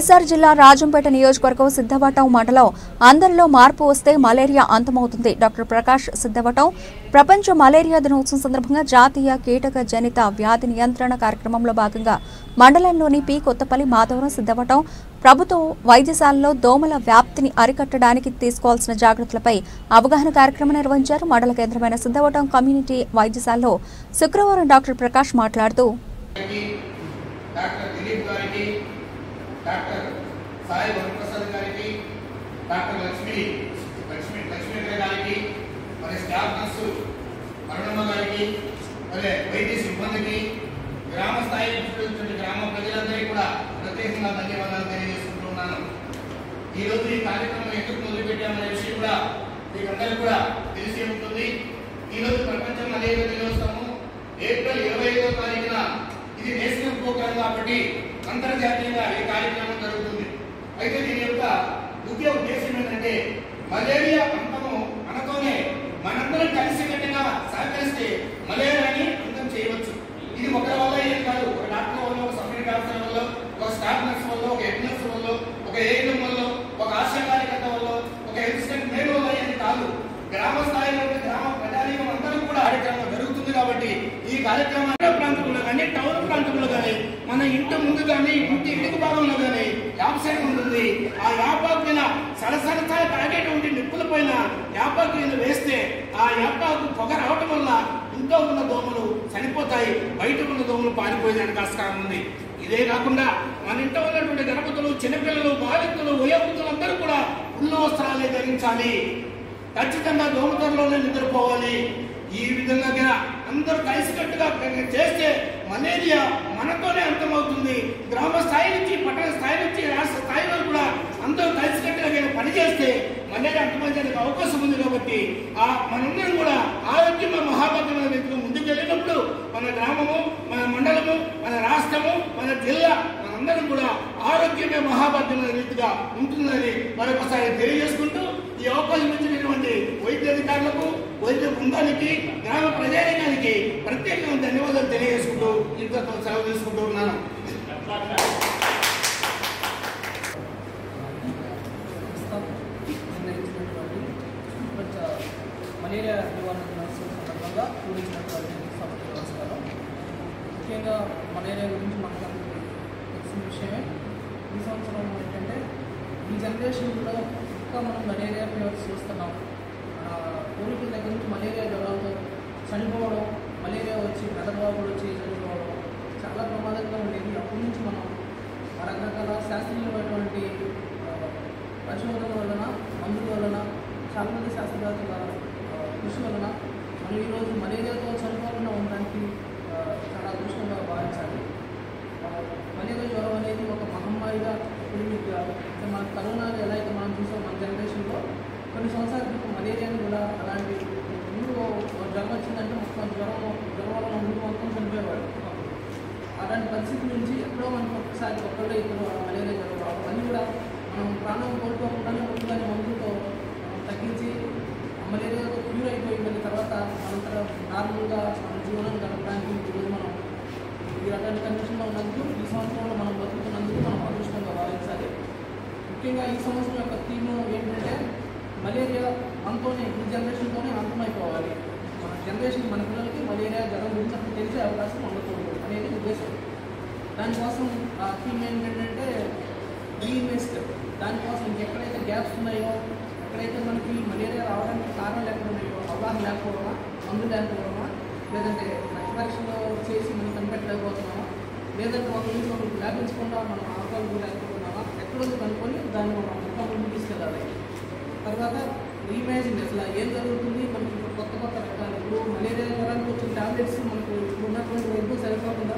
వైఎస్ఆర్ జిల్లా రాజంపేట నియోజకవర్గం సిద్ధవటం మండలం అందరిలో మార్పు వస్తే మలేరియా అంతమవుతుంది. డాక్టర్ ప్రకాష్ సిద్ధవటం ప్రపంచ మలేరియా దినోత్సవం సందర్భంగా జాతీయ కీటక జనిత వ్యాధి నియంత్రణ కార్యక్రమంలో భాగంగా మండలంలోని పి కొత్తపల్లి మాధవరం సిద్ధవటం ప్రభుత్వ వైద్యశాలలో దోమల వ్యాప్తిని అరికట్టడానికి తీసుకోవాల్సిన జాగ్రత్తలపై అవగాహన కార్యక్రమం నిర్వహించారు. మండల కేంద్రమైన సిద్ధవటం కమ్యూనిటీ వైద్యశాలలో శుక్రవారం డాక్టర్ ప్రకాష్ మాట్లాడుతూ డాక్టర్ సాయి వరప్రసాద్ గారికి, డాక్టర్ లక్ష్మీ గారికి, మరి స్టాఫ్ నర్సు అరుణమ్మ గారికి, మరి వైద్య సిబ్బందికి, గ్రామ స్థాయి గ్రామ ప్రజలందరికీ కూడా ప్రత్యేకంగా ధన్యవాదాలు తెలియజేసుకుంటున్నాను. ఈరోజు ఈ కార్యక్రమం ఎందుకు మొదలుపెట్టామనే విషయం కూడా మీకు అందరికీ కూడా తెలిసి ఉంటుంది. ఈరోజు ప్రపంచ మలేరియా దినోత్సవం ఏప్రిల్ 25వ తారీఖున ఇది నేషనల్ ప్రోగ్రామ్ కాబట్టి అంతర్జాతీయంగా ఈ కార్యక్రమం జరుగుతుంది. అయితే దీని యొక్క ముఖ్య ఉద్దేశం ఏంటంటే మలేరియా అంతము మనతోనే మనందరం కలిసికట్టుగా సహకరిస్తే మలేరియాని అంతం చేయవచ్చు. ఇది ఒకరి వల్ల ఏం కాదు, ఒక డాక్టర్ వల్ల, ఒక సబ్సిడీ డాక్టర్ వల్ల, ఒక స్టాఫ్ నర్స్ వల్ల, ఒక హెడ్ నర్స్ వల్ల, ఒక ఏఎన్ఎం వల్ల, ఒక ఆశా కార్యకర్త వల్ల, ఒక అసిస్టెంట్ మేడ్ వల్ల ఏది కాదు, గ్రామ స్థాయిలో గ్రామ ప్రజానీకం అందరూ కూడా కార్యక్రమం జరుగుతుంది. కాబట్టి ఈ కార్యక్రమం ప్రాంతంలో కానీ టౌన్ ప్రాంతంలో కానీ మన ఇంటి ముందు కానీ ఇంటి ఇటుక భాగంలో కానీ యాపసాయి ఉంటుంది. ఆ యాపాకు పైన సడసడసారి తాగేటువంటి నిప్పుల పైన యాపాకు మీద వేస్తే ఆ యాపాకు పొగ రావటం వల్ల ఇంట్లో ఉన్న దోమలు చనిపోతాయి, బయట ఉన్న దోమలు పారిపోయేదానికి ఆస్కారం ఉంది. ఇదే కాకుండా మన ఇంట్లో ఉన్నటువంటి గణపతులు, చిన్నపిల్లలు, బాలికలు, వయోవృద్ధులు అందరూ కూడా ఉల్ల వస్త్రాలే ధరించాలి. ఖచ్చితంగా దోమతరలోనే నిద్రపోవాలి. ఈ విధంగా అందరూ కలిసికట్టుగా చేస్తే మలేరియా మనతోనే అంతమవుతుంది. గ్రామ స్థాయి నుంచి పట్టణ స్థాయి నుంచి రాష్ట్ర స్థాయి వరకు కూడా అందరూ కలిసికట్టుగా పనిచేస్తే మలేరియా అంతమయ్యేందుకు అవకాశం ఉంది. కాబట్టి మనందరం కూడా ఆరోగ్యమే మహాభాగ్యమైన రీతిలో ముందుకు వెళ్ళినప్పుడు మన గ్రామము, మన మండలము, మన రాష్ట్రము, మన జిల్లా మనందరం కూడా ఆరోగ్యమే మహాభాగ్యమైన రీతిగా ఉంటుందని మరొకసారి తెలియజేసుకుంటూ ఈ అవకాశం ఇచ్చినటువంటి వైద్యాధికారులకు, వైద్య బృందానికి, గ్రామ ప్రజానికానికి ప్రత్యేకంగా ధన్యవాదాలు తెలియజేసుకుంటూ ఇంతతో సెలవు తీసుకుంటూ ఉన్నాను. మలేరియా నివారణ దినోత్సవం సందర్భంగా పూజించినటువంటి సభకు నమస్కారం. ముఖ్యంగా మలేరియా గురించి మనకు తెలిసిన విషయమే. ఈ సంవత్సరం ఏంటంటే ఈ జనరేషన్లో ఇంకా మనం మలేరియా ఫీవర్స్ చూస్తున్నాం. పూర్వీకుల దగ్గర నుంచి మలేరియా జ్వరాలతో చనిపోవడం, మలేరియా వచ్చి మెదడువాపులు వచ్చి చనిపోవడం చాలా ప్రమాదంగా ఉండేది. అప్పటి నుంచి మనం రకరకాల శాస్త్రీయమైనటువంటి పరిశోధన వలన, మందుల వలన, చాలామంది శాస్త్రవేత్తల కృషి వలన మనం ఈరోజు మలేరియాతో చనిపోకుండా ఉండడానికి చాలా అదృష్టంగా భావించాలి. మలేరియా జ్వరం అనేది ఒక మహమ్మారిగా ఎపిడమిక్గా మన కరోనాని ఎలా అయితే మనం చూసాం మన జనరేషన్లో కొన్ని సంవత్సరాల క్రితం మలేరియాని కూడా అలాంటి ముందు జ్వరం వచ్చిందంటే మొత్తం జ్వరం వల్ల ముందు మొత్తం చనిపోయేవాడు. అలాంటి పరిస్థితి నుంచి ఎప్పుడో మనకు ఒకసారి ఒక్కళ్ళో ఇప్పుడు మలేరియా జ్వరం రావడం అన్నీ కూడా మనం ప్రాణం కోల్పోకుండానే ముందుగానే మందులతో తగ్గించి మలేరియాతో క్యూర్ అయిపోయిందని తర్వాత మనంతర నార్మల్గా మన జీవనం గడపడానికి ఈరోజు మనం ఈ రకమైన కండిషన్లో ఉన్నందుకు ఈ సంవత్సరంలో మనం బతుకుతున్నందుకు మనం అదృష్టంగా భావించాలి. ముఖ్యంగా ఈ సంవత్సరం యొక్క థీమ్ ఏంటంటే మలేరియా మనతోనే, ఈ జనరేషన్తోనే అంతమైపోవాలి. మన జనరేషన్, మన పిల్లలకి మలేరియా జ్వరం గురించి అప్పుడు తెలిసే అవకాశం ఉండకూడదు అనేది ఉద్దేశం. దానికోసం ఆ థీమ్ ఏంటంటే రీఇన్వెస్ట్. దానికోసం ఇంకెక్కడైతే గ్యాప్స్ ఉన్నాయో, ఎక్కడైతే మనకి మలేరియా రావడానికి కారణాలు ఎక్కడ ఉన్నాయో, అవగాహన లేకపోవడమా, మందు లేకపోవడమా, లేదంటే రక్త పరీక్షలో చేసి మనం కనిపెట్టలేకపోతున్నామా, లేదంటే ఒక నుంచి ఒకరికి వ్యాపించకుండా మనం ఆరోగ్యం లేకపోతున్నామా, ఎక్కడో కనుక్కొని దాన్ని మనం మొత్తం ముందు తీసుకెళ్ళాలి. తర్వాత రీఇమాజిన్ అసలు ఏం జరుగుతుంది, మనకి ఇప్పుడు కొత్త రకాలు ఇప్పుడు మలేరియా జ్వరానికి వచ్చిన టాబ్లెట్స్ మనకు ఇప్పుడు ఉన్నటువంటి వైద్యం సరిపోకుండా